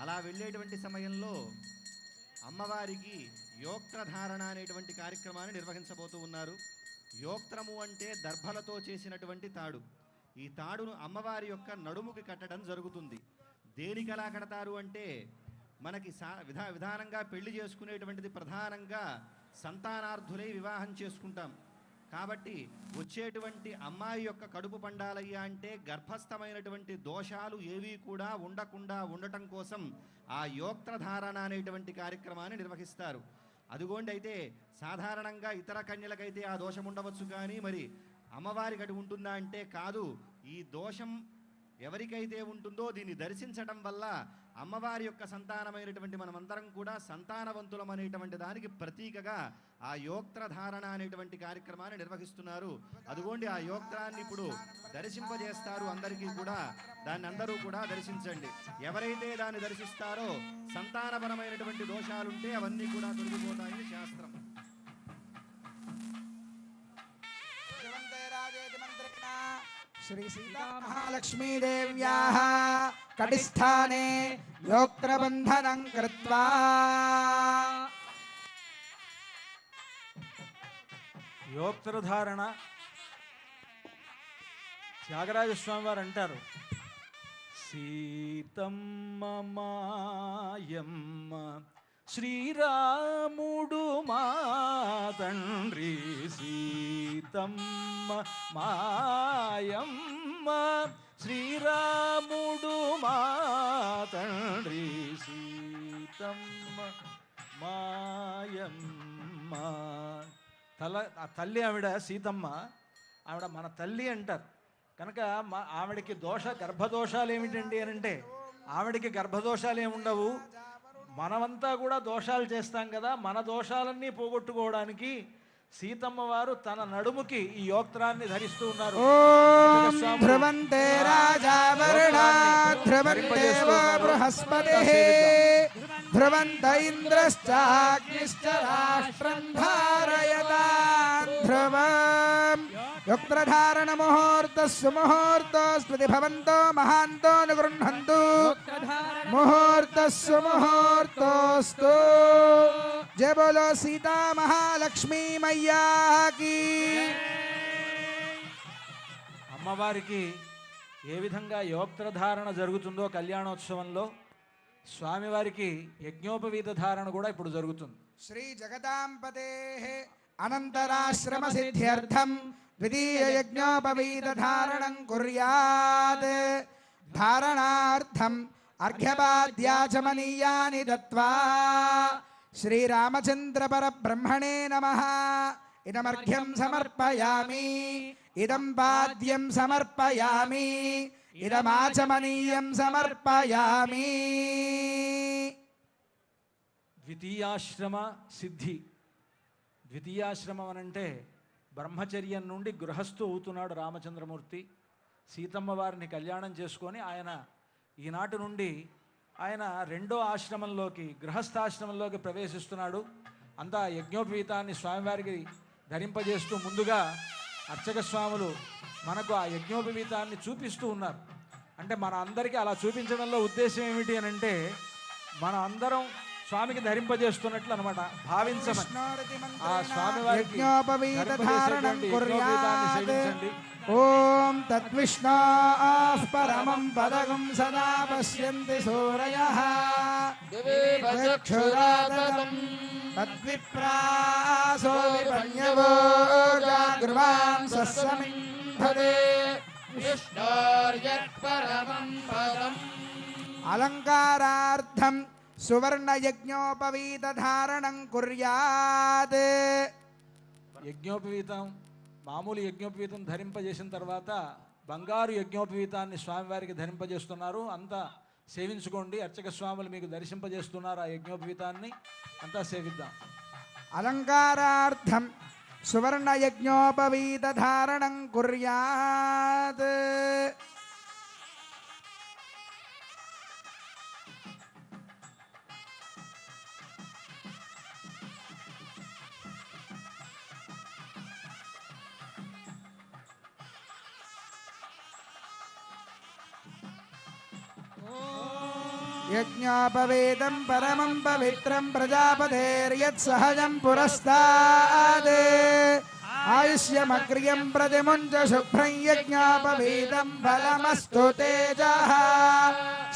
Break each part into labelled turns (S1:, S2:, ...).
S1: అలా వెళ్ళేటువంటి సమయంలో అమ్మవారికి యోక్త్రధారణ అనేటువంటి కార్యక్రమాన్ని నిర్వహించబోతూ ఉన్నారు. యోక్త్రము అంటే దర్భలతో చేసినటువంటి తాడు. ఈ తాడును అమ్మవారి యొక్క నడుముకి కట్టడం జరుగుతుంది. దేనికి అలా కడతారు అంటే మనకి విధానంగా పెళ్లి చేసుకునేటువంటిది ప్రధానంగా సంతానార్థులై వివాహం చేసుకుంటాం. కాబట్టి వచ్చేటువంటి అమ్మాయి యొక్క కడుపు పండాలయ్యా అంటే గర్భస్థమైనటువంటి దోషాలు ఏవీ కూడా ఉండకుండా ఉండటం కోసం ఆ యోక్త్రధారణ అనేటువంటి కార్యక్రమాన్ని నిర్వహిస్తారు. అదిగోండి, అయితే సాధారణంగా ఇతర కన్యలకైతే ఆ దోషం ఉండవచ్చు, కానీ మరి అమ్మవారికి అటు ఉంటుందా అంటే కాదు. ఈ దోషం ఎవరికైతే ఉంటుందో దీన్ని దర్శించడం వల్ల అమ్మవారి యొక్క సంతానమైనటువంటి మనమందరం కూడా సంతానవంతులం అనేటువంటి దానికి ప్రతీకగా ఆ యోక్త్రధారణ అనేటువంటి కార్యక్రమాన్ని నిర్వహిస్తున్నారు. అదిగోండి, ఆ యోక్త్రాన్ని ఇప్పుడు దర్శింపజేస్తారు అందరికీ కూడా. దాన్ని అందరూ కూడా దర్శించండి. ఎవరైతే దాన్ని దర్శిస్తారో సంతానపరమైనటువంటి దోషాలుంటే అవన్నీ కూడా తొలగిపోతాయని శాస్త్రం.
S2: श्री सीता महालक्ष्मी देव्याः कटिस्थाने योक्त्रबन्धनं कृत्वा
S3: యోక్త్రధారణ త్యాగరాజ స్వామి వారు అంటారు, సీతమ్మ మాయమ్మ శ్రీరాముడు మా తండ్రి, సీతమ్మ మాయమ్మ శ్రీరాముడు మా తండ్రి, సీతమ్మ మాయమ్మ. ఆ తల్లి ఆవిడ సీతమ్మ, ఆవిడ మన తల్లి అంటారు కనుక ఆవిడకి గర్భదోషాలు ఏమిటండి అని అంటే ఆవిడకి గర్భదోషాలు ఏముండవు. మనమంతా కూడా దోషాలు చేస్తాం కదా, మన దోషాలన్నీ పోగొట్టుకోవడానికి సీతమ్మ వారు తన నడుముకి ఈ యోక్త్రాన్ని ధరిస్తూ ఉన్నారు.
S2: ధ్రువంతే రాజా వరుణా ధ్రువంతే బృహస్పతిః ధ్రువంత ఇంద్రశ్చాగ్నిశ్చ రాష్ట్రం ధారయతాన్ ధ్రువం. యోక్త్రధారణ ముహూర్తః సుముహూర్తోస్తి భవంతో మహాంతో నిగృహంతు ముహూర్తః సుముహూర్తోస్తు. జయ బోలో సీతా మహాలక్ష్మీ మయ్యా కీ.
S3: అమ్మవారికి ఏ విధంగా యోక్త్రధారణ జరుగుతుందో కళ్యాణోత్సవంలో స్వామివారికి యజ్ఞోపవీత ధారణ కూడా ఇప్పుడు జరుగుతుంది.
S2: శ్రీ జగదాంపతే అనంతరాశ్రమ సిద్ధ్యర్థం ద్వితీయ యజ్ఞోపవీత ధారణం కుర్యాత్. ధారణార్థం అర్ఘ్యపాద్యాచమనీయాని దత్వా శ్రీరామచంద్ర పరబ్రహ్మణే నమః. ఇదమర్ఘ్యం సమర్పయామి, ఇదం పాద్యం సమర్పయామి, ఇదమాచమనీయం సమర్పయామి.
S3: ద్వితీయాశ్రమ సిద్ధి. ద్వితీయాశ్రమం అనంటే బ్రహ్మచర్యం నుండి గృహస్థు అవుతున్నాడు రామచంద్రమూర్తి. సీతమ్మ వారిని కళ్యాణం చేసుకొని ఆయన ఈనాటి నుండి ఆయన రెండో ఆశ్రమంలోకి, గృహస్థాశ్రమంలోకి ప్రవేశిస్తున్నాడు. అంతా యజ్ఞోపవీతాన్ని స్వామివారికి ధరింపజేస్తూ ముందుగా అర్చక స్వాములు మనకు ఆ యజ్ఞోపవీతాన్ని చూపిస్తూ ఉన్నారు. అంటే మన అందరికీ అలా చూపించడంలో ఉద్దేశం ఏమిటి అని అంటే మన అందరం స్వామికి ధరింపజేస్తున్నట్లు అనమాట భావించమని. ఆ స్వామివారికి సేవించండి.
S2: ఓం తద్విష్ణోః పరమం పదగం సదా పశ్యంతి సూరయః చక్షురాతతం తద్విప్రాసో విపణ్యవో జాగృవాం సస్సమింధతే విష్ణోర్యత్పరమం పదం. అలంకారార్థం సువర్ణ యజ్ఞోపవీత ధారణం కుర్యాత్.
S3: యజ్ఞోపవీతం మామూలు యజ్ఞోపవీతం ధరింపజేసిన తర్వాత బంగారు యజ్ఞోపవీతాన్ని స్వామివారికి ధరింపజేస్తున్నారు. అంతా సేవించుకోండి. అర్చక స్వాములు మీకు దర్శింపజేస్తున్నారు ఆ యజ్ఞోపవీతాన్ని. అంతా సేవిద్దాం.
S2: అలంకారార్థం సువర్ణ యజ్ఞోపవీత ధారణం కుర్యాత్. యజ్ఞోపవేతం పరమం పవిత్రం ప్రజాపతేర్యత్సహజం పురస్తాద్ ఆయుష్యమగ్ర్యం ప్రతిముంచ శుభ్రం యజ్ఞోపవీతం ఫలమస్తు తేజః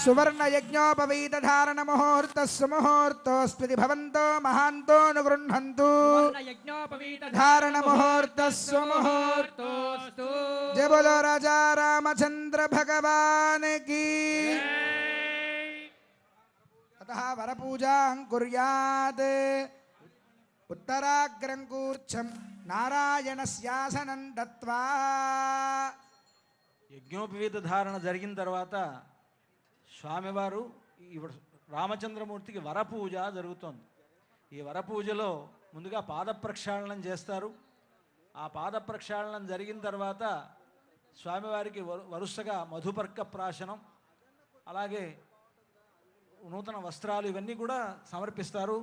S2: సువర్ణయజ్ఞోపవీత ధారణ ముహూర్త సుముహూర్తోస్తి భవంతో మహాంతో అనుగృహంతు ధారణ ముహూర్త సుముహూర్తోస్తు జయ బోలో రాజా రామచంద్ర భగవాన్ కీ అతః వరపూజాం కుర్యాత్ ఉత్తరాగ్రం కూర్చం నారాయణస్యాసనం దత్వా
S3: యజ్ఞోపవీత ధారణ జరిగిన తర్వాత స్వామివారు ఇప్పుడు రామచంద్రమూర్తికి వరపూజ జరుగుతోంది. ఈ వరపూజలో ముందుగా పాద ప్రక్షాళనం చేస్తారు. ఆ పాద ప్రక్షాళనం జరిగిన తర్వాత స్వామివారికి వరుసగా మధుపర్క ప్రాశనం, అలాగే నూతన వస్త్రాలు ఇవన్నీ కూడా సమర్పిస్తారు.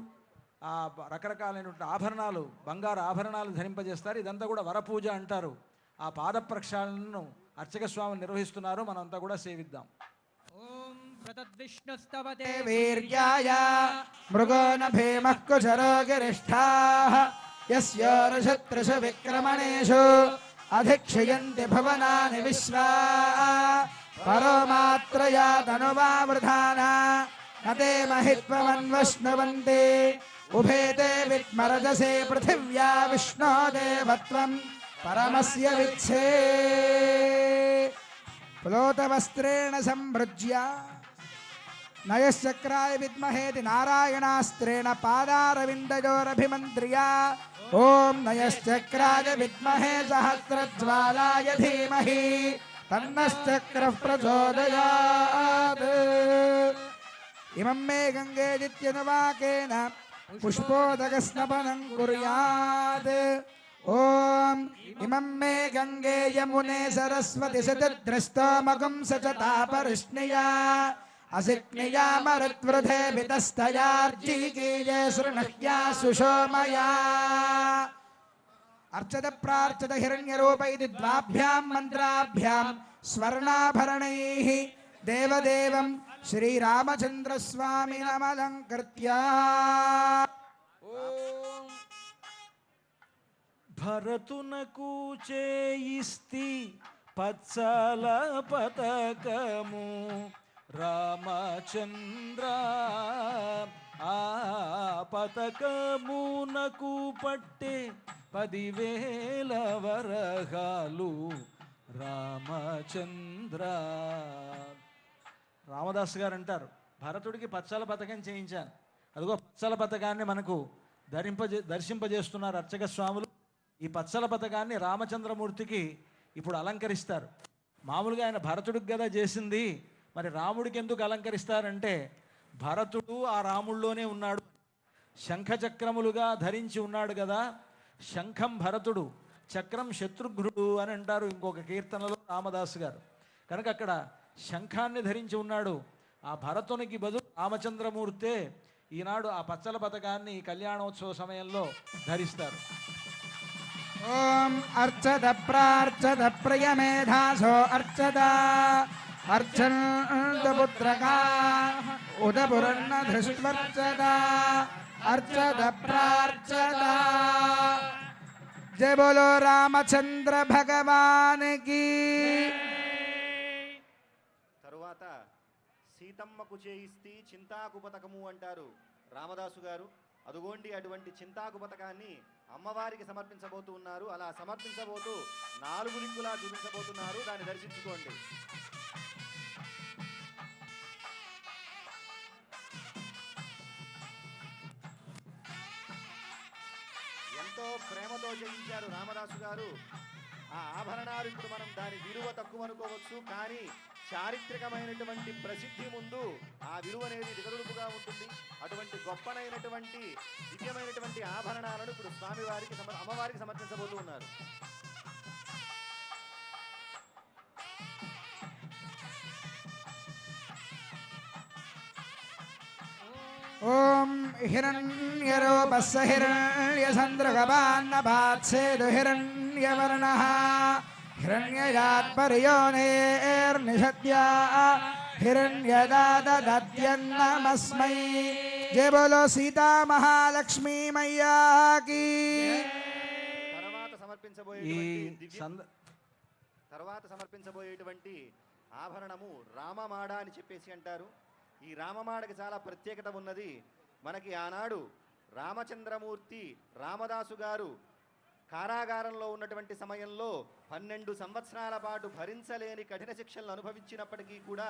S3: ఆ రకరకాలైనటువంటి ఆభరణాలు, బంగారు ఆభరణాలు ధరింపజేస్తారు. ఇదంతా కూడా వరపూజ అంటారు. ఆ పాద ప్రక్షాళనను అర్చక స్వామి నిర్వహిస్తున్నారు. మనంతా కూడా సేవిద్దాం.
S2: వీర్యాయ మృగో నభేమః కుశరో గిరిష్ఠాః యస్యోర్షత్రిషు విక్రమణేషు అధిక్షయంతి భువనాని విశ్వా పరో మాత్రయా తనువావృధానా నతే మహిత్వమన్వశ్నువంతి ఉభేతే విద్మరజసే పృథివ్యా విష్ణో దేవత్వం పరమస్య విచ్చే ప్లోతవస్త్రేణ సంభృజ్య నయశ్చక్రాయ విద్మహేతి నారాయణాస్త్రేణ పాదారవిందయోరభిమంత్ర్య ఓం నయశ్చక్రాయ విద్మహే సహస్రజ్వాలాయ ధీమహి తన్నశ్చక్రః ప్రచోదయాత్ ఇమం మే గంగేదిత్యనువాకేన పుష్పోదకస్నపనం కుర్యాత్ ఓం ఇమం మే గంగే యమునే సరస్వతి సతద్రష్టోమగం సచతాపరిష్ణియా అసిక్నియా మరుత్వృధే వితస్తయార్జీకీయే శృణహ్యా సుషోమయా అర్చత ప్రార్చత హిరణ్యరూపైతి ద్వాభ్యాం మంత్రాభ్యాం స్వర్ణాభరణైః దేవదేవం శ్రీరామచంద్రస్వామినమలంకృత్య
S3: భరతునకు చేయిస్తి పచ్చల పతకము రామచంద్ర ఆ పతకమునకు పట్టే 10,000 వరహాలు రామచంద్ర. రామదాస్ గారు అంటారు, భరతుడికి పచ్చల పతకం చేయించాను. అదిగో పచ్చల పతకాన్ని మనకు దర్శింపజేస్తున్నారు అర్చక స్వాములు. ఈ పచ్చల పతకాన్ని రామచంద్రమూర్తికి ఇప్పుడు అలంకరిస్తారు. మామూలుగా ఆయన భరతుడికి కదా చేసింది, మరి రాముడికి ఎందుకు అలంకరిస్తారంటే భరతుడు ఆ రాముల్లోనే ఉన్నాడు, శంఖచక్రములుగా ధరించి ఉన్నాడు కదా. శంఖం భరతుడు, చక్రం శత్రుఘ్నుడు అని అంటారు ఇంకొక కీర్తనలో రామదాసు గారు. కనుక అక్కడ శంఖాన్ని ధరించి ఉన్నాడు. ఆ భరతునికి బదులు రామచంద్రమూర్తే ఈనాడు ఆ పచ్చల పతకాన్ని కళ్యాణోత్సవ సమయంలో ధరిస్తారు.
S2: ఓం అర్చద ప్రార్చద ప్రియమేధాసో అర్చద అర్చంతపుత్రకా ఉదపురన్న ధృష్ట్వర్చద అర్చద ప్రార్చద. జయ బోలో రామచంద్ర భగవాన్ కీ.
S1: తరువాత సీతమ్మకు చేయిస్తే చింతాకు పతకము అంటారు రామదాసు గారు. అదుగోండి అటువంటి చింతాకు పతకాన్ని అమ్మవారికి సమర్పించబోతూ ఉన్నారు. అలా సమర్పించబోతూ 4 దిక్కులా చూపించబోతున్నారు. దాన్ని దర్శించుకోండి. ఎంతో ప్రేమతో చేయించారు రామదాసు గారు. ఆ ఆభరణాలు ఇప్పుడు మనం దాని విలువ తక్కువ అనుకోవచ్చు, కానీ చారిత్రకమైనటువంటి ప్రసిద్ధి ముందు ఆ విలువ అనేది దిగదుడుపుగా ఉంటుంది. అటువంటి గొప్పనైనటువంటి దివ్యమైనటువంటి ఆభరణాలను ఇప్పుడు స్వామివారికి అమ్మవారికి సమర్పించబోతూ ఉన్నారు.
S2: ఓం హిరణ్యరూపస్య హిరణ్యచంద్రగవాన్నపాత్సేదు హిరణ్యవర్ణః హిరణ్యయాత్పర్యోనేర్నిషద్యా हिरण्यदाददत्यन्नमस्मै जय बोलो सीता महालक्ष्मी मैया की
S1: తర్వాత
S3: ఈ
S1: సమర్పించబోయేటువంటి తర్వాత సమర్పించబోయేటువంటి ఆభరణము రామమాడ అని చెప్పేసి అంటారు. ఈ రామమాడకి చాలా ప్రత్యేకత ఉన్నది. మనకి ఆనాడు రామచంద్రమూర్తి రామదాసు గారు కారాగారంలో ఉన్నటువంటి సమయంలో 12 సంవత్సరాల పాటు భరించలేని కఠిన శిక్షలను అనుభవించినప్పటికీ కూడా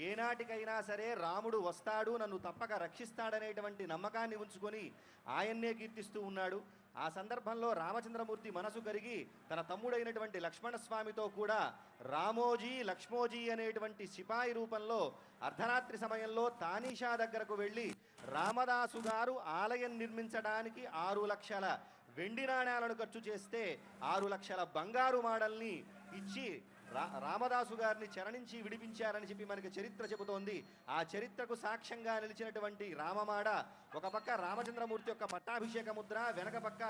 S1: ఏనాటికైనా సరే రాముడు వస్తాడు, నన్ను తప్పక రక్షిస్తాడనేటువంటి నమ్మకాన్ని ఉంచుకొని ఆయన్నే కీర్తిస్తూ ఉన్నాడు. ఆ సందర్భంలో రామచంద్రమూర్తి మనసు కరిగి తన తమ్ముడైనటువంటి లక్ష్మణస్వామితో కూడా రామోజీ లక్ష్మోజీ అనేటువంటి సిపాయి రూపంలో అర్ధరాత్రి సమయంలో తానీషా దగ్గరకు వెళ్ళి రామదాసు గారు ఆలయం నిర్మించడానికి 6 లక్షల వెండి నాణ్యాలను ఖర్చు చేస్తే 6 లక్షల బంగారు మాడల్ని ఇచ్చి రామదాసు గారిని చరణించి విడిపించారని చెప్పి మనకి చరిత్ర చెబుతోంది. ఆ చరిత్రకు సాక్ష్యంగా నిలిచినటువంటి రామమాడ ఒక పక్క రామచంద్రమూర్తి యొక్క పట్టాభిషేక ముద్ర, వెనక పక్క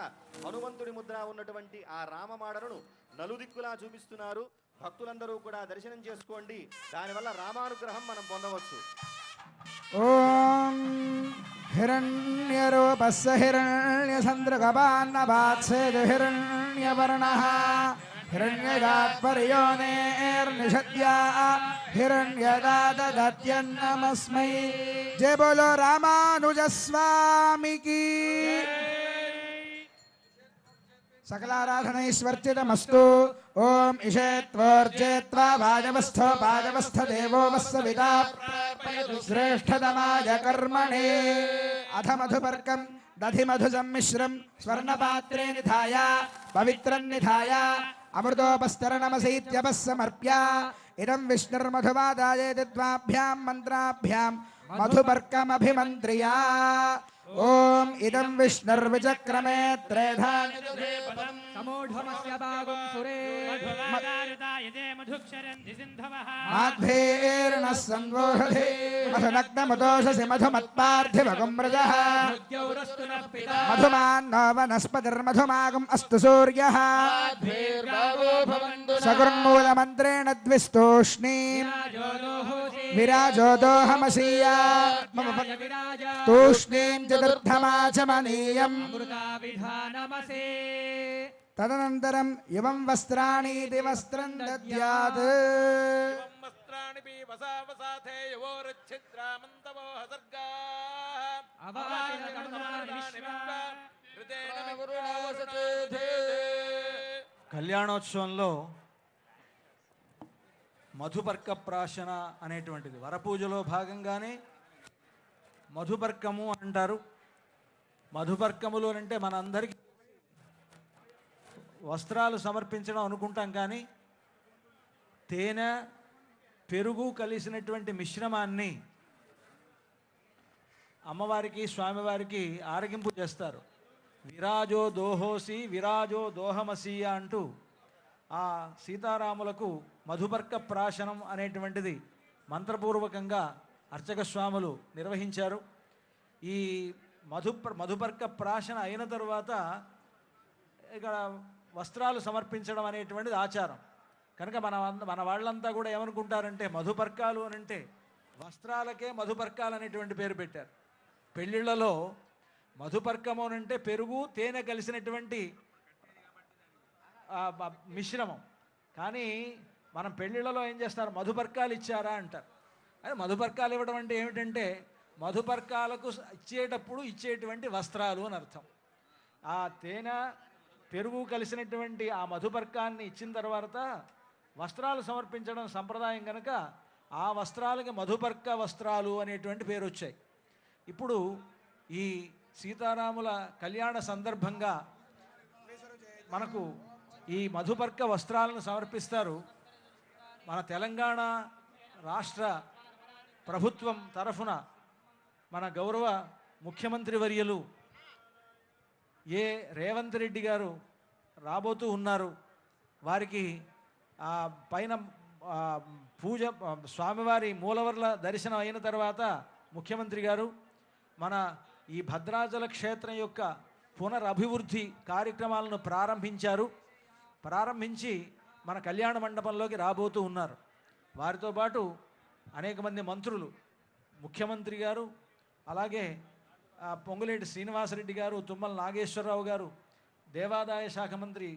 S1: హనుమంతుడి ముద్ర ఉన్నటువంటి ఆ రామమాడను నలుదిక్కులా చూపిస్తున్నారు. భక్తులందరూ కూడా దర్శనం చేసుకోండి. దానివల్ల రామానుగ్రహం మనం పొందవచ్చు.
S2: ఓం हिरण्यरूपस्य हिरण्यचन्द्रगपान्नपात्सेतु हिरण्यवर्णः हिरण्यगात्पर्योनेर्निषद्या हिरण्यदाददत्यन्नमस्मै जय बोलो रामानुजस्वामी की सकलाराधनैश्वर्चितमस्तु ओम इषेत्वर्जेत्वा भाजवस्थो भाजवस्थ देवो वस्सविता श्रेष्ठतमाय कर्मणे अथ मधुपर्कं दधि मधुसम्मिश्रं स्वर्णपात्रे निधाय पवित्रं निधाय अमृतोपस्तरणमसैत्यपस्समर्प्य इदं विष्णुर्मधुवादाय द्वाभ्यां मन्त्राभ्यां मधुपर्कमभिमन्त्र्या ओम इदं विष्णुर्विचक्रमे त्रेधा
S4: समूढमस्य भागं सुरे मधुवादारुदायते मधुक्षरन्ति सिन्धवः
S2: माध्वेर्नः संवोषधे मधुनग्नमदोषसि मधुमत्पार्थिवगुम्रजः
S4: मृत्योरस्तु नः पिता
S2: मधुमान्नो वनस्पतिर्मधुमागम् अस्तु सूर्यः सकुर्मूलमन्त्रेण द्विस्तूष्णीं विराजो दोहमसीया तूष्णीं चतुर्थमाचमनीयम्
S4: अमृताविधानमसे
S2: तदनन्तरं इमं वस्त्राणीति वस्त्रं दद्यात्
S5: वस्त्राणि पीवसा वसाथे यवोरच्छिद्रामन्तवो हसर्गाः
S3: కళ్యాణోత్సవంలో మధుపర్క ప్రాశన అనేటువంటిది వరపూజలో భాగంగానే మధుపర్కము అంటారు. మధుపర్కములు అంటే మనందరికీ వస్త్రాలు సమర్పించడం అనుకుంటాం, కానీ తేనె పెరుగు కలిసినటువంటి మిశ్రమాన్ని అమ్మవారికి స్వామివారికి ఆరగింపు చేస్తారు. విరాజో దోహోసి విరాజో దోహమసీయ అంటూ ఆ సీతారాములకు మధుపర్క ప్రాశనం అనేటువంటిది మంత్రపూర్వకంగా అర్చక స్వాములు నిర్వహించారు. ఈ మధుపర్క ప్రాశన అయిన తరువాత ఇక్కడ వస్త్రాలు సమర్పించడం అనేటువంటిది ఆచారం. కనుక మన వాళ్ళంతా కూడా ఏమనుకుంటారంటే మధుపర్కాలు అని అంటే వస్త్రాలకే మధుపర్కాలు అనేటువంటి పేరు పెట్టారు. పెళ్ళిళ్ళలో మధుపర్కము అని అంటే పెరుగు తేనె కలిసినటువంటి మిశ్రమం. కానీ మనం పెళ్ళిళ్ళలో ఏం చేస్తారు, మధుపర్కాలు ఇచ్చారా అంటారు. అది మధుపర్కాలు ఇవ్వడం అంటే ఏమిటంటే మధుపర్కాలకు ఇచ్చేటప్పుడు ఇచ్చేటువంటి వస్త్రాలు అని అర్థం. ఆ తేనె పెరుగు కలిసినటువంటి ఆ మధుపర్కాన్ని ఇచ్చిన తర్వాత వస్త్రాలు సమర్పించడం సంప్రదాయం కనుక ఆ వస్త్రాలకి మధుపర్క వస్త్రాలు అనేటువంటి పేరు వచ్చాయి. ఇప్పుడు ఈ సీతారాముల కళ్యాణ సందర్భంగా మనకు ఈ మధుపర్క వస్త్రాలను సమర్పిస్తారు. మన తెలంగాణ రాష్ట్ర ప్రభుత్వం తరఫున మన గౌరవ ముఖ్యమంత్రి వర్యులు రేవంత్ రెడ్డి గారు రాబోతూ ఉన్నారు. వారికి పైన పూజ స్వామివారి మూలవర్ల దర్శనం అయిన తర్వాత ముఖ్యమంత్రి గారు మన ఈ భద్రాచల క్షేత్రం యొక్క పునరభివృద్ధి కార్యక్రమాలను ప్రారంభించి మన కళ్యాణ మండపంలోకి రాబోతూ ఉన్నారు. వారితో పాటు అనేక మంది మంత్రులు, ముఖ్యమంత్రి గారు, అలాగే పొంగులేటి శ్రీనివాసరెడ్డి గారు, తుమ్మల నాగేశ్వరరావు గారు, దేవాదాయ శాఖ మంత్రి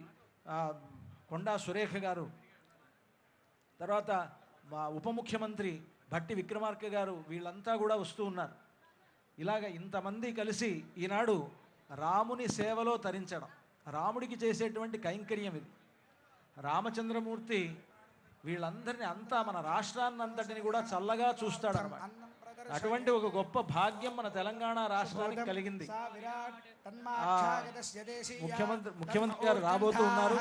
S3: కొండా సురేఖ గారు, తర్వాత మా ఉప ముఖ్యమంత్రి భట్టి విక్రమార్క గారు, వీళ్ళంతా కూడా వస్తూ ఉన్నారు. ఇలాగ ఇంతమంది కలిసి ఈనాడు రాముని సేవలో తరించడం, రాముడికి చేసేటువంటి కైంకర్యం ఇది. రామచంద్రమూర్తి వీళ్ళందరినీ అంతా మన రాష్ట్రాన్నంతటిని కూడా చల్లగా చూస్తాడన్నమాట. అటువంటి ఒక గొప్ప భాగ్యం మన తెలంగాణ రాష్ట్రానికి కలిగింది. ముఖ్యమంత్రి గారు రాబోతూ ఉన్నారు.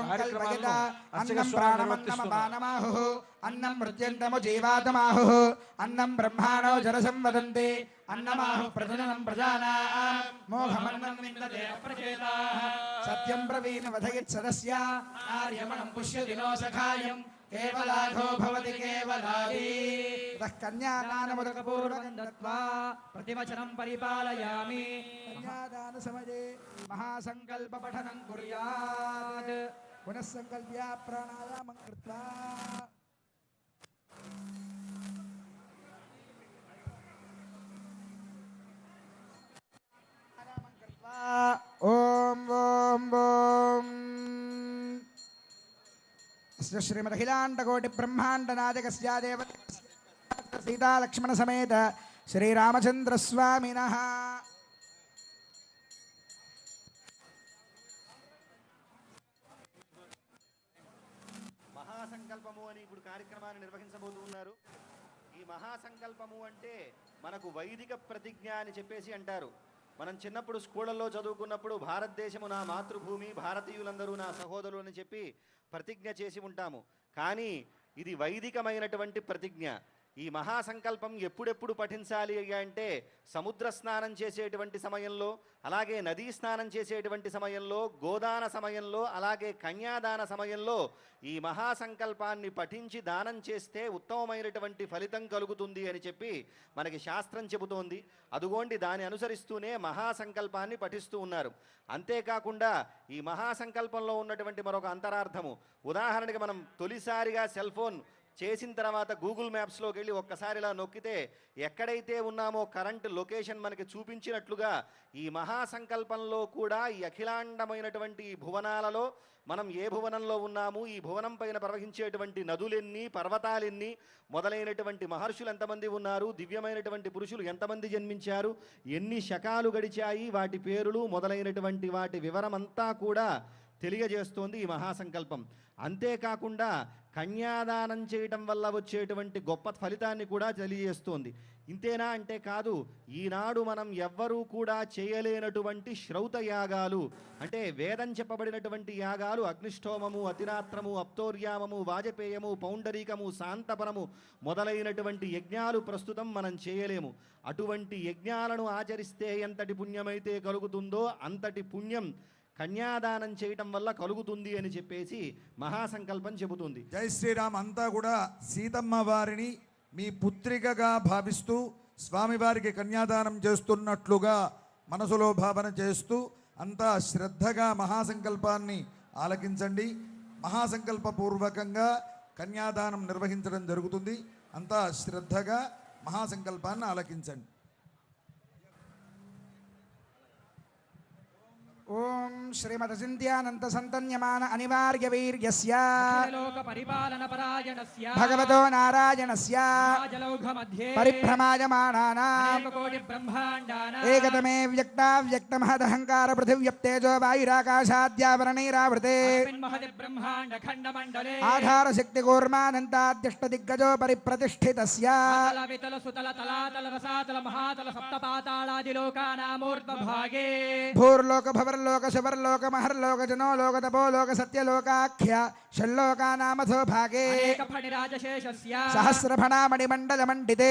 S3: కార్యక్రమాలను అర్చక స్వామి నిర్వర్తిస్తున్నారు.
S2: అన్నం మృత్యంతము జీవాతమాహు అన్నం బ్రహ్మాణో జనసంవదంతి అన్నమాహు ప్రజననం ప్రజానాం మోహమన్నం విందతే అప్రచేతాః సత్యం బ్రవీమి వదయత్ సదస్య ఆర్యమణం పుష్యతి నో సఖాయం కేవలాఘో భవతి కేవలాది తః కన్యాదానముదకపూర్వకం దత్వా
S4: ప్రతివచనం పరిపాలయామి.
S2: కన్యాదాన సమయే మహాసంకల్ప పఠనం కుర్యాత్ పునః సంకల్ప్య ప్రాణాయామం కృత్వా ఓం ఓం ఓం శ్రీమదఖిలాండకోటి బ్రహ్మాండ నాయకస్య దేవత సీతా లక్ష్మణ సమేత శ్రీరామచంద్ర స్వామినః
S1: మహాసంకల్పము అని ఇప్పుడు కార్యక్రమాన్ని నిర్వహించబోతూ ఉన్నారు. ఈ మహాసంకల్పము అంటే మనకు వైదిక ప్రతిజ్ఞ అని చెప్పేసి అంటారు. మనం చిన్నప్పుడు స్కూళ్ళల్లో చదువుకున్నప్పుడు భారతదేశము నా మాతృభూమి, భారతీయులందరూ నా సహోదరులు అని చెప్పి ప్రతిజ్ఞ చేసి ఉంటాము. కానీ ఇది వైదికమైనటువంటి ప్రతిజ్ఞ. ఈ మహాసంకల్పం ఎప్పుడెప్పుడు పఠించాలి అంటే సముద్ర స్నానం చేసేటువంటి సమయంలో, అలాగే నదీ స్నానం చేసేటువంటి సమయంలో, గోదాన సమయంలో, అలాగే కన్యాదాన సమయంలో ఈ మహాసంకల్పాన్ని పఠించి దానం చేస్తే ఉత్తమమైనటువంటి ఫలితం కలుగుతుంది అని చెప్పి మనకి శాస్త్రం చెబుతోంది. అదుగోండి దాన్ని అనుసరిస్తూనే మహాసంకల్పాన్ని పఠిస్తూ ఉన్నారు. అంతేకాకుండా ఈ మహాసంకల్పంలో ఉన్నటువంటి మరొక అంతరార్థము, ఉదాహరణకి మనం తొలిసారిగా సెల్ ఫోన్ చేసిన తర్వాత గూగుల్ మ్యాప్స్లోకి వెళ్ళి ఒక్కసారి ఇలా నొక్కితే ఎక్కడైతే ఉన్నామో కరెంట్ లొకేషన్ మనకి చూపించినట్లుగా ఈ మహాసంకల్పంలో కూడా ఈ అఖిలాండమైనటువంటి ఈ భువనాలలో మనం ఏ భువనంలో ఉన్నాము, ఈ భువనం పైన ప్రవహించేటువంటి నదులెన్ని, పర్వతాలెన్ని, మొదలైనటువంటి మహర్షులు ఎంతమంది ఉన్నారు, దివ్యమైనటువంటి పురుషులు ఎంతమంది జన్మించారు, ఎన్ని శకాలు గడిచాయి, వాటి పేరులు మొదలైనటువంటి వాటి వివరమంతా కూడా తెలియజేస్తోంది ఈ మహాసంకల్పం. అంతేకాకుండా కన్యాదానం చేయటం వల్ల వచ్చేటువంటి గొప్ప ఫలితాన్ని కూడా తెలియజేస్తోంది. ఇంతేనా అంటే కాదు, ఈనాడు మనం ఎవ్వరూ కూడా చేయలేనటువంటి శ్రౌత యాగాలు అంటే వేదం చెప్పబడినటువంటి యాగాలు, అగ్నిష్టోమము, అతిరాత్రము, అప్తోర్యామము, వాజపేయము, పౌండరీకము, శాంతపరము మొదలైనటువంటి యజ్ఞాలు ప్రస్తుతం మనం చేయలేము. అటువంటి యజ్ఞాలను ఆచరిస్తే ఎంతటి పుణ్యమైతే కలుగుతుందో అంతటి పుణ్యం కన్యాదానం చేయటం వల్ల కలుగుతుంది అని చెప్పేసి మహాసంకల్పం చెబుతుంది.
S6: జై శ్రీరామ్. అంతా కూడా సీతమ్మ వారిని మీ పుత్రికగా భావిస్తూ స్వామివారికి కన్యాదానం చేస్తున్నట్లుగా మనసులో భావన చేస్తూ అంతా శ్రద్ధగా మహాసంకల్పాన్ని ఆలకించండి. మహాసంకల్పపూర్వకంగా కన్యాదానం నిర్వహించడం జరుగుతుంది. అంతా శ్రద్ధగా మహాసంకల్పాన్ని ఆలకించండి.
S2: ఓం శ్రీమదసింధ్యానంత సంతన్యమాన అనివార్య వీర్యస్య
S4: లోక పరిపాలన పరాయణస్య
S2: భగవతో నారాయణస్య
S4: రాజలౌఘ మధ్యే
S2: పరిభ్రమాయమానానాం
S4: కోటి బ్రహ్మాండానాం
S2: ఏకతమే వ్యక్త మహదహంకార పృథివ్యప్తేజో వాయురాకాశాద్యావరణైరావృతే
S4: మహది బ్రహ్మాండ ఖండ మండలే
S2: ఆధార శక్తి కూర్మానంతాద్యష్ట దిగ్గజో పరిప్రతిష్ఠితస్య
S4: తల వితల సుతల తలాతల రసాతల మహాతల సప్త పాతాళాది లోకానామూర్ధ్వ భాగే
S2: భూర్లోక భవర్లోక శువర్లోక మహర్లోక జనోలోక తపోలోక సత్యలోకాఖ్య షల్లోకానామథో భాగే
S4: ఫణిరాజశేషస్య
S2: సహస్రఫణామణి మండల మండితే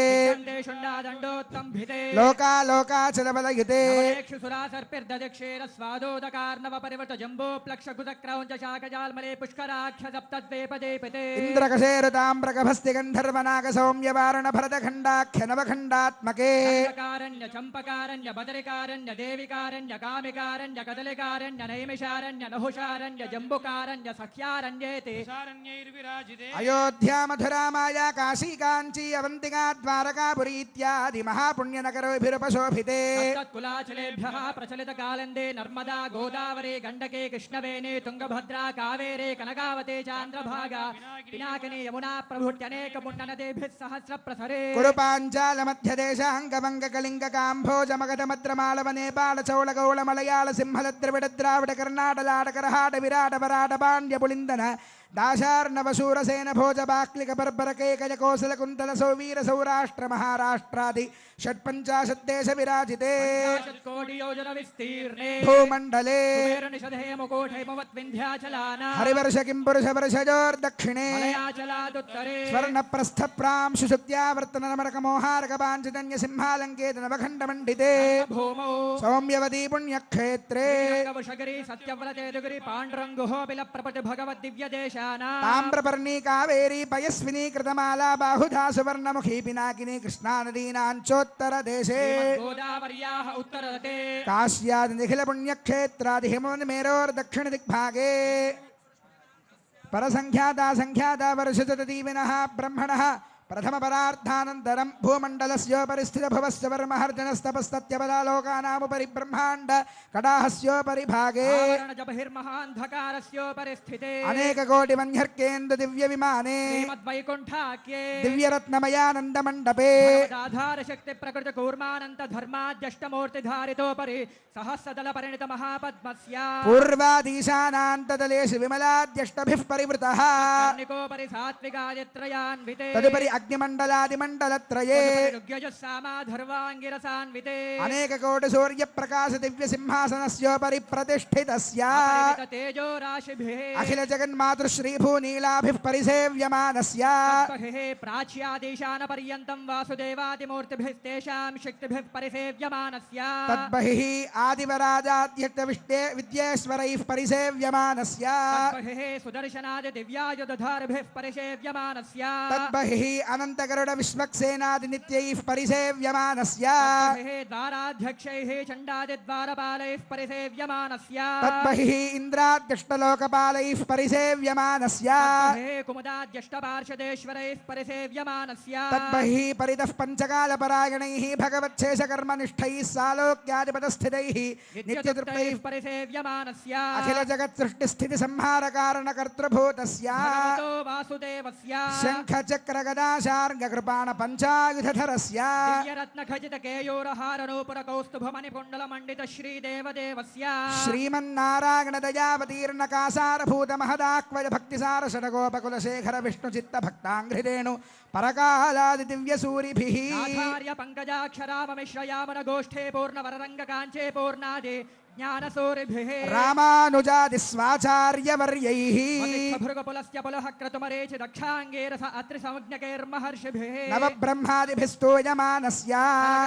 S4: దండోత్తంభితే
S2: లోకాలోకాచలవలయుతే
S4: సురా సర్పిర్దక్షేర స్వాదోదకార్ణవ పరివృత జంబో ప్లక్ష కుతక్రౌంచ శాఖజాల్మలే పుష్కరాఖ్య సప్తద్వేపదేపితే
S2: ఇంద్రకశేరుతామ్రకభస్తి గంధర్వనాగ సౌమ్యవారణ భరతఖండాఖ్య నవఖండాత్మకే
S4: కారణ్య చంపకారణ్య బదరికారణ్య దేవికారణ్య కామికారణ్య కదలికారణ్య నైమిషారణ్య నహుషారణ్య జంబుకారణ్య సఖ్యారణ్యేతే
S2: అయోధ్యా మధురా మాయా కాశీ కాంచీ అవంతికా ద్వారకాపురి ఇత్యాది మహాపుణ్యనగరోభిరుపశోభితే
S4: కులాచలేభ్యః ప్రచలిత కాలందే నర్మదా గోదావరి గండకే కృష్ణవేణి తుంగభద్రా కావేరే కనకావతే చాంద్రభాగా పినాకిని యమునా ప్రభుత్యనేక పుణ్యనదీభిः సహస్ర ప్రసరే
S2: కురు పాంచాల మధ్యదేశాంగవంగ కళింగ కాంభోజ మగధ మద్రమాళవ నేపాళ చౌళ గౌళ మలయాళ సింహల ద్రవిడ ద్రావిడ కర్ణాటలాట కరహాట విరాట వరాట పాండ్య పులిందన దాశార్ణవ శూరసేన భోజ బాక్లిక బర్బర కేకయ కోసల కుంతల సౌవీర సౌరాష్ట్ర మహారాష్ట్రాది షట్పంచాశద్దేశ విరాజితే
S4: కోటి యోజన విస్తీర్ణే
S2: భూమండలే
S4: నిషధే ముకోఠైమవత్ వింధ్యాచలానా
S2: హరివర్ష కిం పురుష వర్షజోర్దక్షిణే
S4: మలయాచలాదుత్తరే
S2: స్వర్ణ ప్రస్థ ప్రాంశు శుద్ధ్యావర్తన నమరక మోహారక పాంచజన్య సింహాలంకేత నవఖండ మండితే
S4: భూమౌ
S2: సౌమ్యవతీ పుణ్యక్షేత్రే
S4: వశగిరి సత్యవ్రతే దుగిరి పాండురంగుహో బిల ప్రపటి భగవద్ దివ్య దేశానా
S2: తామ్రపర్ణీ కావేరీ పయస్వినీ కృతమాలా బాహుధా సువర్ణముఖీ పినాకినీ కృష్ణానదీనాంచోత్తర దేశే
S4: గోదావర్యాః ఉత్తరతే
S2: కాశ్యాది నిఖిల పుణ్యక్షేత్రాది హిమవన్మేరోర్దక్షిణ దిగ్భాగే పరసంఖ్యాతా సంఖ్యాతా వర్షతదీవినః బ్రహ్మణః ప్రథమ పరార్థానంతరం భూమండలస్యోపరి స్థిత భువస్య వర్మహర్జనస్తపస్తత్యపదాలోకానాముపరి బ్రహ్మాండ కడాహస్యోపరి భాగే
S4: బహిర్మహాంధకారస్యోపరి స్థితే
S2: అనేక కోటి మన్యర్కేందు దివ్య విమానే
S4: శ్రీమద్వైకుంఠాఖ్యే
S2: దివ్యరత్నమయానంద మండపే
S4: ఆధార శక్తి ప్రకృతి కూర్మానంత ధర్మాద్యష్టమూర్తి ధారితోపరి సహస్రదల పరిణిత మహాపద్మస్య
S2: పూర్వాదీశానాంతదలేషు విమలాద్యష్టభిః పరివృతః
S4: కర్ణికోపరి సాత్వికాదిత్రయాన్వితే
S2: తదుపరి అగ్నిమండలాదిమండలత్రయే
S4: రుగ్యజస్సామాధర్వాంగిరసాన్వితే
S2: అనేక కోటి సూర్య ప్రకాశ దివ్య సింహాసనస్యోపరి ప్రతిష్ఠితస్య
S4: తేజో రాశిభిః
S2: అఖిల జగన్మాతృశ్రీ భూనీలాభిః పరిసేవ్యమానస్య
S4: బహిః ప్రాచ్యాదీశాన పర్యంతం వాసుదేవాదిమూర్తిభిస్తేషాం శక్తిభిః పరిసేవ్యమానస్య
S2: తద్బహిః ఆదివరాజాద్యక్త విద్యేశ్వరైః పరిసేవ్యమానస్య
S4: బహిః సుదర్శనాది దివ్యాయుధధారిభిః పరిసేవ్యమానస్య
S2: తద్బహిః అనంతగరుడ విశ్వక్సేనాది నిత్యైః పరిసేవ్యమానస్య
S4: బహిః ద్వారాధ్యక్షైః చండాదిద్వారపాలైః పరిసేవ్యమానస్య
S2: తద్బహిః ఇంద్రాద్యష్టలోకపాలైః పరిసేవ్యమానస్య
S4: బహిః కుముదాద్యష్టపార్షదేశ్వరైః పరిసేవ్యమానస్య
S2: తద్బహిః పరితః పంచకాలపరాయణైః భగవచ్ఛేషకర్మనిష్ఠైः సాలోక్యాధిపతస్థితైః నిత్యతృప్తైః
S4: పరిసేవ్యమానస్య
S2: అఖిల జగత్ సృష్టి స్థితి సంహార కారణ కర్తృభూతస్య
S4: భగవతో వాసుదేవస్య
S2: శంఖ చక్ర గదాశార్గ కృపాణ పంచాయుధరస్య
S4: దివ్యరత్న ఖచిత కేయూరహార నూపుర కౌస్తుభమణి పుండల మండిత శ్రీదేవదేవస్య
S2: శ్రీమన్నారాయణ దయావతీర్ణ కాసారభూత మహదాక్వయ భక్తిసార షడగోపకుల శేఖర విష్ణు చిత్త భక్తాంఘ్రిరేణు పరకాలాది దివ్య సూరిభిః
S4: ఆచార్య పంకజాక్షరామమిశ్రయామన గోష్ఠే పూర్ణ వరరంగ కాంచే పూర్ణాది జ్ఞానసూరిభిః
S2: రామానుజాది స్వాచార్యవర్యైః
S4: భృగపులస్య పులః క్రతుమరేచి దక్షాంగేరస అత్రి సంజ్ఞకైర్మహర్షిభిః
S2: నవబ్రహ్మాదిభిస్తూయమానస్య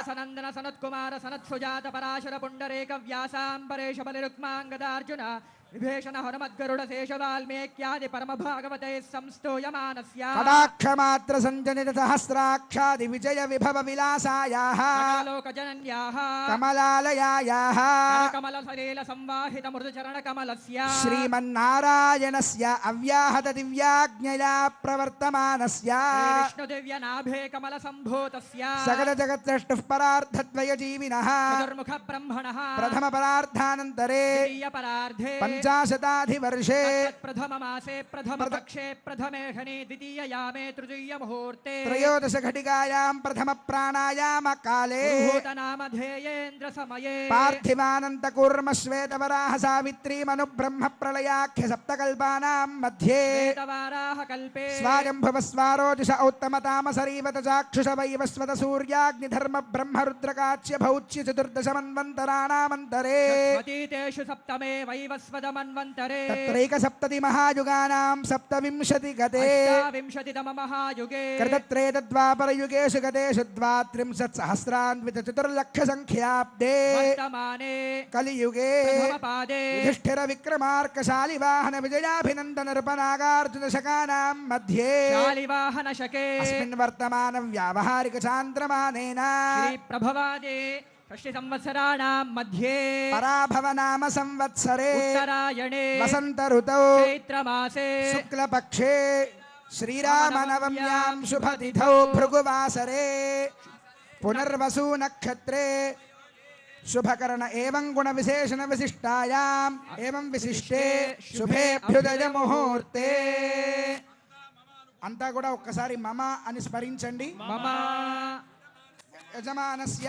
S4: సనందన సనత్కుమార సనత్సుజాత పరాశర పుండరేక వ్యాసాంబరేష బలిరుక్మాంగదార్జున విభీషణ హనుమద్గరుడ శేష వాల్మీక్యాది పరమ భాగవతే సంస్తూయమానస్య
S2: కటాక్షమాత్ర సంజనిత సహస్రాక్షాది విజయ విభవ విలాసాయాః
S4: లోకజనన్యాః
S2: కమలాలయాయాః
S4: కమల సలీల సంవాహిత మృదుచరణ కమలస్య
S2: శ్రీమన్నారాయణస్య అవ్యాహత దివ్యాజ్ఞయా ప్రవర్తమానస్య
S4: విష్ణు దివ్య నాభే కమల సంభూతస్య
S2: సకల జగత్సృష్టుః పరార్థద్వయ జీవినః
S4: చతుర్ముఖ బ్రహ్మణః
S2: ప్రథమ పరార్థానంతరే
S4: ద్వితీయ పరార్ధే
S2: పంచాశతాధివర్షే
S4: ప్రథమ మాసే ప్రథమ పక్షే ప్రథమే హని ద్వితీయ యామే తృతీయ ముహూర్తే
S2: త్రయోదశ ఘటికాయాం ప్రథమ ప్రాణాయామ కాలే
S4: భూతనామధేయేంద్ర సమయే
S2: పార్థివానంత కూర్మ శ్వేతవరాహ సావిత్రీ మను బ్రహ్మ ప్రళయాఖ్య సప్తకల్పానాం మధ్యే
S4: వేదవారాహ కల్పే
S2: స్వాయంభవ స్వారోజుష ఔత్తమతామసరీవత చాక్షుష వైవస్వత సూర్యాగ్నిధర్మ బ్రహ్మ రుద్రకాచ్య భౌచ్య చతుర్దశ మన్వంతరాణామంతరే
S4: స్వతీతేషు సప్తమే వైవస్వత మన్వంతరే
S2: తత్రైక సప్తతి మహాయుగానాం సప్తవింశతి గతే
S4: అష్టావింశతితమ మహాయుగే
S2: కృతత్రేతద్వాపరయుగేషు గతేషు ద్వాత్రింశత్ సహస్రాన్విత చతుర్లక్ష సంఖ్యాబ్దే
S4: వర్తమానే
S2: కలియుగే
S4: ప్రథమ పాదే
S2: యుధిష్ఠిర విక్రమార్కశాలి వాహన విజయాభినందన నృపనాగార్జున శకానాం మధ్యే
S4: శాలివాహన శకే
S2: అస్మిన్ వర్తమాన వ్యావహారిక చాంద్రమానేన
S4: శ్రీ ప్రభవాదే షష్ఠి సంవత్సరాణాం మధ్యే
S2: పరాభవ నామ సంవత్సరే
S4: ఉత్తరాయణే
S2: వసంత ఋతౌ
S4: చైత్రమాసే
S2: శుక్లపక్షే శ్రీరామనవమ్యాం శుభతిథౌ భృగువాసరే పునర్వసు నక్షత్రే శుభకరణ ఏవం గుణ విశేషణ విశిష్టాయాం ఏవం విశిష్టే శుభేభ్యుదయ ముహూర్తే. అంతా కూడా ఒక్కసారి మమ అని స్మరించండి.
S4: మమ
S2: యజమానస్య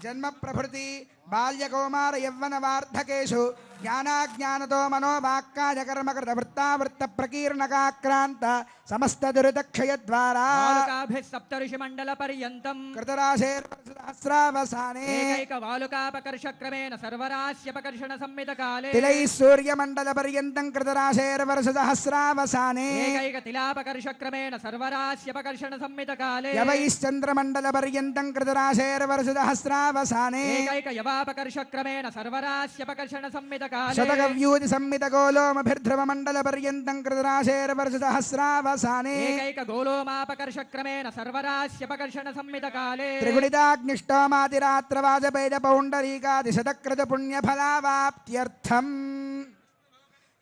S2: జన్మ ప్రభృతి బాల్యకౌమార యవ్వన వార్ధకేషు జ్ఞానాజ్ఞానతో మనోవాక్కాయ కర్మకృత వృత్తావృత్త ప్రకీర్ణకాక్రాంత సమస్త దురితక్షయ ద్వారా
S4: వాలుకాభిః సప్తఋషి మండల పర్యంతం
S2: కృతరాశేర్సహస్రావసానే
S4: ఏకైక వాలుకాపకర్ష క్రమేణ సర్వరాశ్యపకర్షణ సంమిత కాలే
S2: తిలై సూర్యమండల పర్యంతం కృతరాశేర్వర్ష సహస్రావసానే
S4: ఏకైక తిలాపకర్ష క్రమేణ సర్వరాశ్యపకర్షణ సంమిత కాలే
S2: యవైశ్చంద్రమండల పర్యంతం కృతరాశేర్వర్ష సహస్రావసానే
S4: ఏకైక యవాపకర్ష క్రమేణ సర్వరాశ్యపకర్షణ సంమిత కాలే
S2: శతకవ్యూతి సంమిత గోలోమభిర్ధ్రువ మండల పర్యంతం కృతరాశేర్వర్ష సహస్రావసానే
S4: ఏకైక గోలోమాపకర్ష క్రమేణ సర్వరాశ్యపకర్షణ సంమిత కాలే
S2: త్రిగుణితాగ్నిష్టోమాతిరాత్ర వాజపేయ పౌండరీకాది శతకృత పుణ్యఫలావాప్త్యర్థం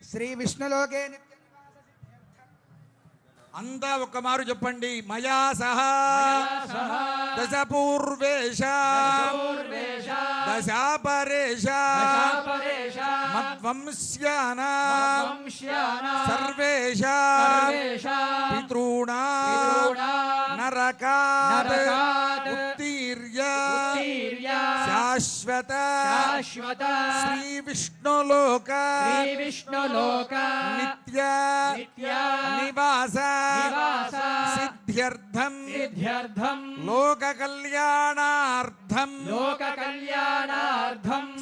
S2: శ్రీ విష్ణులోకే
S6: అంతా ఒక్క మారు చెప్పండి. మయా సహా దశ పూర్వేశ దశాపరేశ మద్వంశ్యానా సర్వేశ పితॄణా నరకాత్ ఉత్తీర్య శాశ్వత శ్రీ విష్ణులోక నిత్య నివాస సిద్ధ్యర్థం లోక కళ్యాణార్థం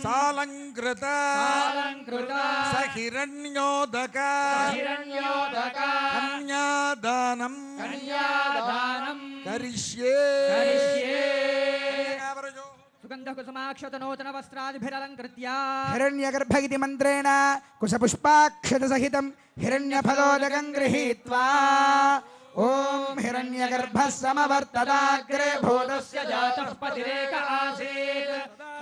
S6: సాలంకృత సహిరణ్యోదక కన్యాదానం కరిష్యే.
S4: సుగంధ కుసుమాక్షత నూతన వస్త్రాదిభిరలంకృత్య
S2: హిరణ్యగర్భ ఇతి మంత్రేణ కుశపుష్పాక్షత సహితం హిరణ్యఫలోదకం గృహీత్వా ఓం హిరణ్యగర్భ సమవర్తదాగ్రే భూతస్య
S4: జాతః పతిరేక ఆసీత్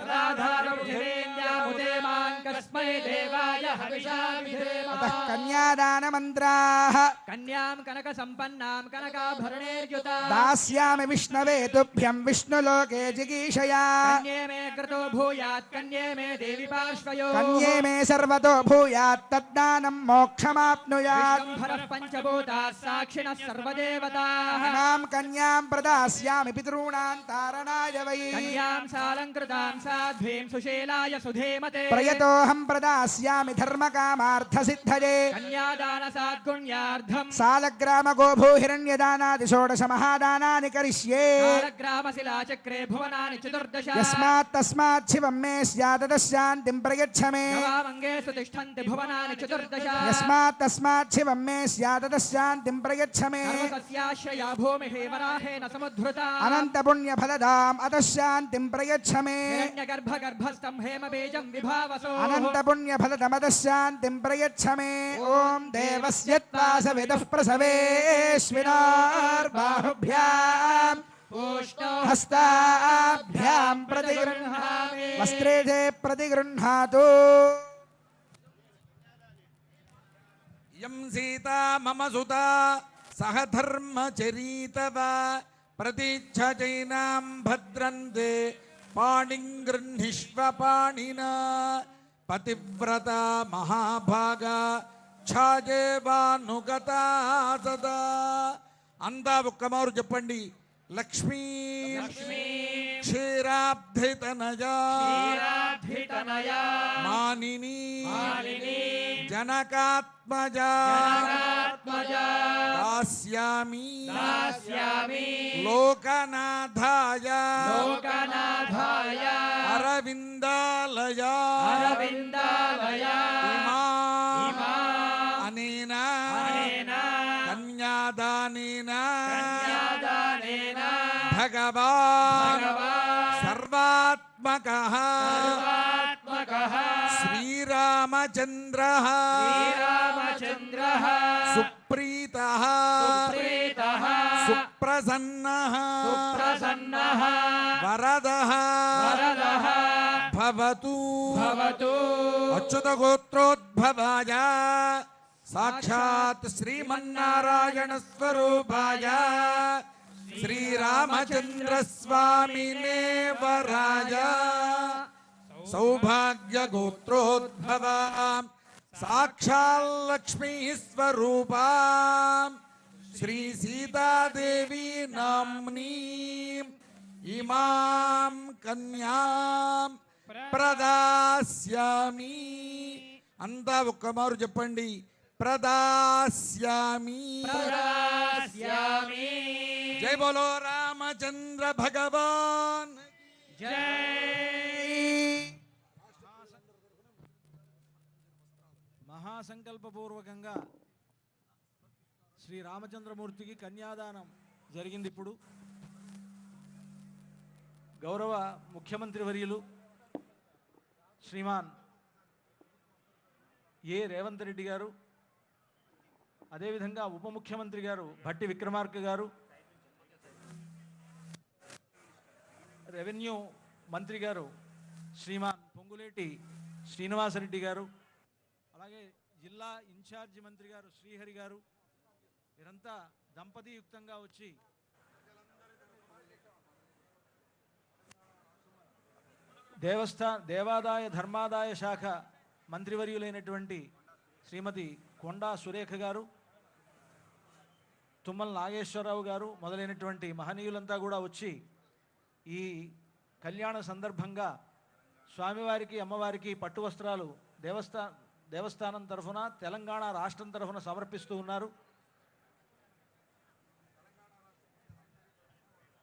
S4: రాధారం పృథివీంద్యాముదే మాం కస్మై దేవాయ హవిషా విధేమ.
S2: అతః కన్యాదాన మంత్రాః
S4: కన్యాం కనక సంపన్నాం కనకాభరణేర్యుతా
S2: దాస్యామి విష్ణవే తుభ్యం విష్ణులోకే జిగీషయా
S4: కన్యే మే కృతో భూయాత్ కన్యే మే దేవి పార్శ్వయో
S2: కన్యే మే సర్వతో భూయాత్ తద్దానం మోక్షమాప్నుయాత్
S4: విశ్వంభరః పంచభూతాः సాక్షిణः సర్వదేవతాः
S2: ఇమాం కన్యాం ప్రదాస్యామి పితॄణాం తారణాయ వై
S4: కన్యాం సాలంకృతాం సాధ్వీం సుశీలాయ సుధీమతే
S2: ప్రయతోహం ప్రదాస్యామి ధర్మకామార్థసిద్ధయే
S4: కన్యాదాన సాద్గుణ్యార్థం
S2: సాలగ్రామ గోభూ హిరణ్యదానాది షోడశ మహాదానాని కరిష్యే
S4: కాలగ్రామశిలాచక్రే భువనాని చతుర్దశ
S2: యస్మాత్ తస్మాత్ శివం మే స్యాతదశాంతిం ప్రయచ్చ మే
S4: నవామంగేషు తిష్టంతి భువనాని చతుర్దశ
S2: యస్మాత్ తస్మాత్ శివం మే స్యాతదశాంతిం ప్రయచ్చ మే
S4: సర్వసస్యాశ్రయా భూమిః వరాహేన సముద్ధృతా
S2: అనంత పుణ్య ఫలదాం అతశాంతిం ప్రయచ్చ మే
S4: హిరణ్యగర్భగర్భస్థం హేమబీజం విభావసో
S2: అనంత పుణ్య ఫలదమతశాంతిం ప్రయచ్చ మే ఓం దేవస్య త్వాస విదః ప్రసవేష్వినార్బాహుభ్యాం హస్తాభ్యాం ప్రతిగృహ్ణామి వస్త్రేజే ప్రతిగృహ్ణాతు.
S6: యం సీతా మమ సుతా సహ ధర్మచరీతవ ప్రతిచ్ఛచైనాం భద్రంతే పాణిం గృహ్ణిష్వ పాణినా పతివ్రత మహాభాగా ఛాజేవానుగతా సదా. అంతా ఒక్కమారు చెప్పండి. లక్ష్మీ క్షీరాబ్ధితనయా మానిని జనకాత్మజా దాస్యామి లోకనాథాయ అరవిందాలయా ఇమా అనేన కన్యాదానేన భగవాన్ సర్వాత్మకః శ్రీరామచంద్రః సుప్రీతః సుప్రతిష్ఠితః సుప్రసన్నః
S4: సుప్రసన్నః
S6: వరదః
S4: వరదః
S6: భవతు
S4: భవతు
S6: అచ్యుత గోత్రోద్భవాయ సాక్షాత్ శ్రీమన్నారాయణ స్వరూపాయ శ్రీరామచంద్ర స్వామినే వరాయ సౌభాగ్య గోత్రోద్భవ సాక్షాల్ లక్ష్మీ స్వరూపా శ్రీ సీతాదేవి నామ్ని ఇమాం కన్యాం ప్రదాస్యామి. అంతా ఒక్కమారు చెప్పండి, ప్రదాస్యామి.
S4: ప్రదాస్యామి.
S6: జై బోలో రామచంద్ర భగవాన్.
S3: మహాసంకల్పపూర్వకంగా శ్రీ రామచంద్రమూర్తికి కన్యాదానం జరిగింది. ఇప్పుడు గౌరవ ముఖ్యమంత్రి వర్యులు శ్రీమాన్ ఏ రేవంత్ రెడ్డి గారు, అదేవిధంగా ఉప ముఖ్యమంత్రి గారు భట్టి విక్రమార్క గారు, రెవెన్యూ మంత్రి గారు శ్రీమాన్ పొంగులేటి శ్రీనివాసరెడ్డి గారు, అలాగే జిల్లా ఇన్ఛార్జి మంత్రి గారు శ్రీహరి గారు, వీరంతా దంపతియుక్తంగా వచ్చి దేవాదాయ ధర్మాదాయ శాఖ మంత్రివర్యులైనటువంటి శ్రీమతి కొండా సురేఖ గారు, తుమ్మల నాగేశ్వరరావు గారు మొదలైనటువంటి మహనీయులంతా కూడా వచ్చి ఈ కళ్యాణ సందర్భంగా స్వామివారికి అమ్మవారికి పట్టు వస్త్రాలు దేవస్థానం తరఫున తెలంగాణ రాష్ట్రం తరఫున సమర్పిస్తూ ఉన్నారు.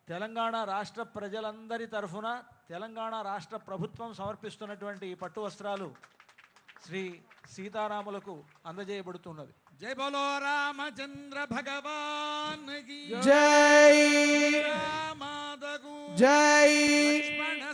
S3: తెలంగాణ రాష్ట్ర ప్రజలందరి తరఫున తెలంగాణ రాష్ట్ర ప్రభుత్వం సమర్పిస్తున్నటువంటి ఈ పట్టు వస్త్రాలు శ్రీ సీతారాములకు అందజేయబడుతున్నది.
S6: జై బోలో రామచంద్ర భగవాన్ కి
S2: జై
S6: రామాదగు
S2: జై
S6: లక్ష్మణ